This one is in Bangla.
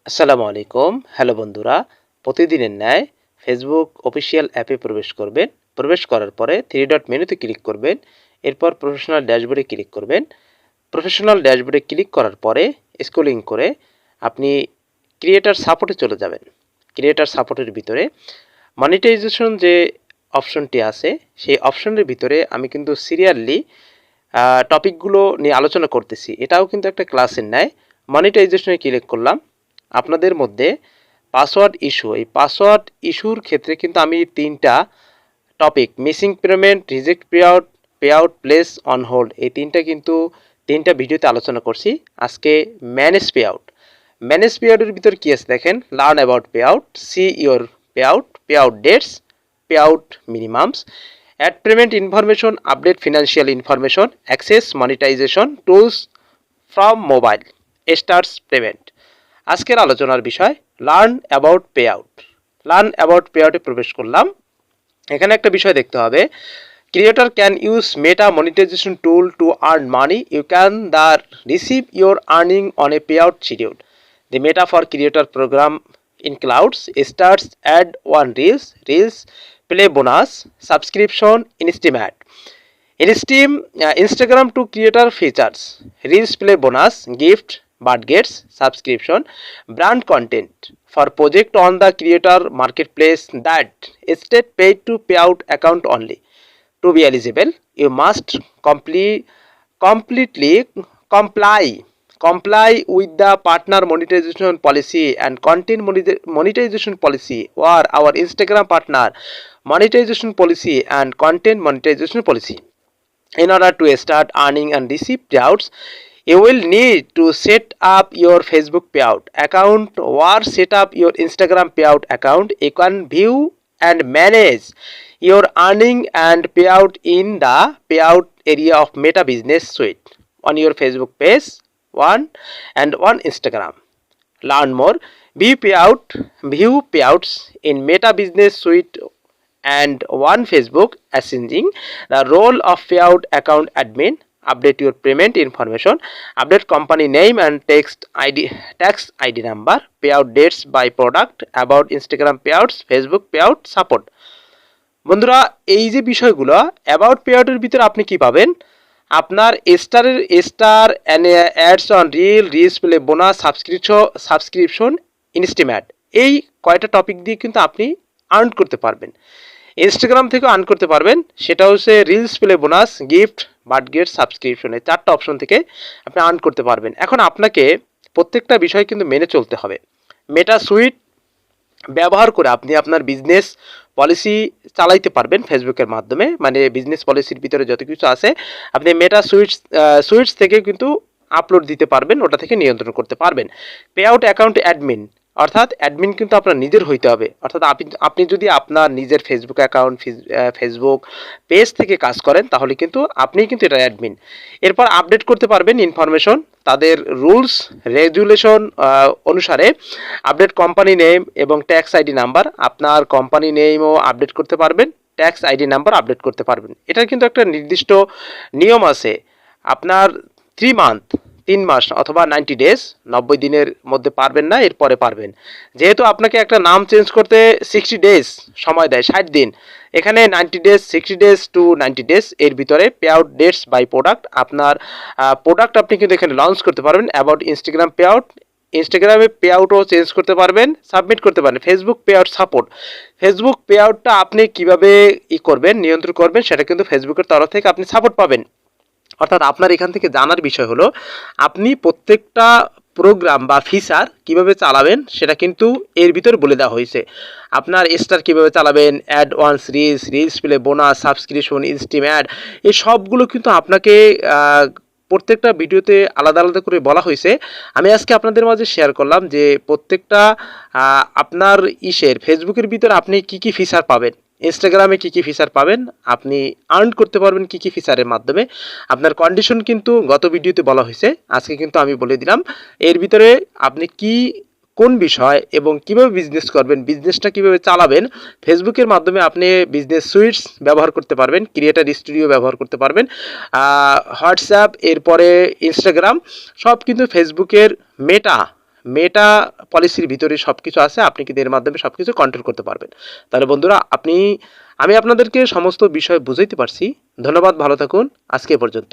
আসসালামু আলাইকুম। হ্যালো বন্ধুরা, প্রতিদিনের ন্যায় ফেসবুক অফিসিয়াল অ্যাপে প্রবেশ করবেন। প্রবেশ করার পরে থ্রি ডট মেনুতে ক্লিক করবেন। এরপর প্রফেশনাল ড্যাশবোর্ডে ক্লিক করবেন। প্রফেশনাল ড্যাশবোর্ডে ক্লিক করার পরে স্ক্রলিং করে আপনি ক্রিয়েটার সাপোর্টে চলে যাবেন। ক্রিয়েটার সাপোর্টের ভিতরে মনিটাইজেশন যে অপশনটি আছে সেই অপশনের ভিতরে আমি কিন্তু সিরিয়ালি টপিকগুলো নিয়ে আলোচনা করতেছি। এটাও কিন্তু একটা ক্লাসের ন্যায়। মনিটাইজেশনে ক্লিক করলাম। আপনাদের মধ্যে পাসওয়ার্ড ইস্যু, এই পাসওয়ার্ড ইস্যুর ক্ষেত্রে কিন্তু আমি 3টা topic missing payment, reject payout place on hold, এই 3টা কিন্তু 3টা ভিডিওতে আলোচনা করছি। আজকে ম্যানেজ পেআউটের ভিতর কি আছে দেখেন, learn about payout, see your payout dates, payout minimums, add payment information, update financial information, access monetization tools from mobile, stars payment. আজকের আলোচনার বিষয় লার্ন অ্যাবাউট পেআউটে প্রবেশ করলাম। এখানে একটা বিষয় দেখতে হবে, creator can use Meta monetization tool to earn money, you can the receive your earning on a payout schedule. The meta for creator program includes stars, add one reels, play bonus, subscription, Instagram to creator features, reels play bonus, gift, budgets, subscription, brand content for project on the creator marketplace that state paid to payout account only. To be eligible, you must completely comply with the partner monetization policy and content monetization policy, or our Instagram partner monetization policy and content monetization policy. In order to start earning and receive payouts, you will need to set up your Facebook payout account or set up your Instagram payout account. You can view and manage your earning and payout in the payout area of Meta Business Suite on your Facebook page, one and on Instagram. Learn more. View payouts in Meta Business Suite and one Facebook, assigning the role of payout account admin. Update your payment information, update company name and tax ID number, payout dates by product, about Instagram payouts, Facebook payout support. বন্ধুরা, এই যে বিষয়গুলো অ্যাবাউট পেআউটের ভিতরে আপনি কি পাবেন, আপনার star ads on reels play bonus, subscription, ইনস্টিম্যাট, এই কয়টা টপিক দিয়ে কিন্তু আপনি আর্ন করতে পারবেন। ইনস্টাগ্রাম থেকেও আর্ন করতে পারবেন, সেটা হচ্ছে রিলস প্লে বোনাস, গিফট, বাডগেট, সাবস্ক্রিপশন, এই 4টা অপশন থেকে আপনি আর্ন করতে পারবেন। এখন আপনাকে প্রত্যেকটা বিষয় কিন্তু মেনে চলতে হবে। মেটা সুইট ব্যবহার করে আপনি আপনার বিজনেস পলিসি চালাইতে পারবেন ফেসবুকের মাধ্যমে, মানে বিজনেস পলিসির ভিতরে যত কিছু আছে আপনি মেটা সুইটস থেকে কিন্তু আপলোড দিতে পারবেন, ওটা থেকে নিয়ন্ত্রণ করতে পারবেন। পেআউট অ্যাকাউন্ট অ্যাডমিন, অর্থাৎ অ্যাডমিন কিন্তু আপনার নিজের হইতে হবে, অর্থাৎ আপনি যদি আপনার নিজের ফেসবুক অ্যাকাউন্ট, ফেসবুক পেজ থেকে কাজ করেন তাহলে কিন্তু আপনিই কিন্তু এটা অ্যাডমিন। এরপর আপডেট করতে পারবেন ইনফরমেশন, তাদের রুলস রেগুলেশন অনুসারে আপডেট কোম্পানি নেম এবং ট্যাক্স আইডি নাম্বার, আপনার কোম্পানি নেমও আপডেট করতে পারবেন, ট্যাক্স আইডি নাম্বার আপডেট করতে পারবেন। এটার কিন্তু একটা নির্দিষ্ট নিয়ম আছে, আপনার 3 মাস অথবা 90 ডেজ, 90 দিনের মধ্যে পারবেন না, এরপরে পারবেন। যেহেতু আপনাকে একটা নাম চেঞ্জ করতে 60 ডেজ সময় দেয়, 60 দিন, এখানে 90 ডেজ, 60 ডেজ টু 90 ডেজ এর ভিতরে পেআউট ডেটস বাই প্রোডাক্ট, আপনার প্রোডাক্ট আপনি কিন্তু এখানে লঞ্চ করতে পারবেন। অ্যাবাউট ইনস্টাগ্রাম পেআউট, ইনস্টাগ্রামে পেআউটও চেঞ্জ করতে পারবেন, সাবমিট করতে পারবেন। ফেসবুক পেআউট সাপোর্ট, ফেসবুক পেআউটটা আপনি কিভাবে করবেন, নিয়ন্ত্রণ করবেন, সেটা কিন্তু ফেসবুকের তরফ থেকে আপনি সাপোর্ট পাবেন। অর্থাৎ আপনার এখান থেকে জানার বিষয় হলো আপনি প্রত্যেকটা প্রোগ্রাম বা ফিচার কিভাবে চালাবেন সেটা কিন্তু এর ভিতরে বলে দেওয়া হয়েছে। আপনার স্টার কিভাবে চালাবেন, অ্যাড ওয়ান্স রিলস প্লে বোনাস, সাবস্ক্রিপশন, ইনস্টিম্যাট, এই সবগুলো কিন্তু আপনাকে প্রত্যেকটা ভিডিওতে আলাদা আলাদা করে বলা হয়েছে। আমি আজকে আপনাদের মাঝে শেয়ার করলাম যে প্রত্যেকটা আপনার ফেসবুকের ভিতরে আপনি কি কি ফিচার পাবেন, ইনস্টাগ্রামে কি কি ফিচার পাবেন, আপনি আর্ন করতে পারবেন কি কি ফিচারের মাধ্যমে। আপনার কন্ডিশন কিন্তু গত ভিডিওতে বলা হয়েছে, আজকে কিন্তু আমি বলে দিলাম এর ভিতরে আপনি কোন বিষয় এবং কিভাবে বিজনেস করবেন, বিজনেসটা কিভাবে চালাবেন। ফেসবুকের মাধ্যমে আপনি বিজনেস সুইটস ব্যবহার করতে পারবেন, ক্রিয়েটার স্টুডিও ব্যবহার করতে পারবেন, হোয়াটসঅ্যাপ, এরপরে ইনস্টাগ্রাম, সব কিন্তু ফেসবুকের মেটা পলিসির ভিতরে সব কিছু আছে, আপনি কিন্তু এর মাধ্যমে সব কিছু কন্ট্রোল করতে পারবেন। তাহলে বন্ধুরা আমি আপনাদেরকে সমস্ত বিষয় বুঝাইতে পারছি। ধন্যবাদ, ভালো থাকুন, আজকে এ পর্যন্ত।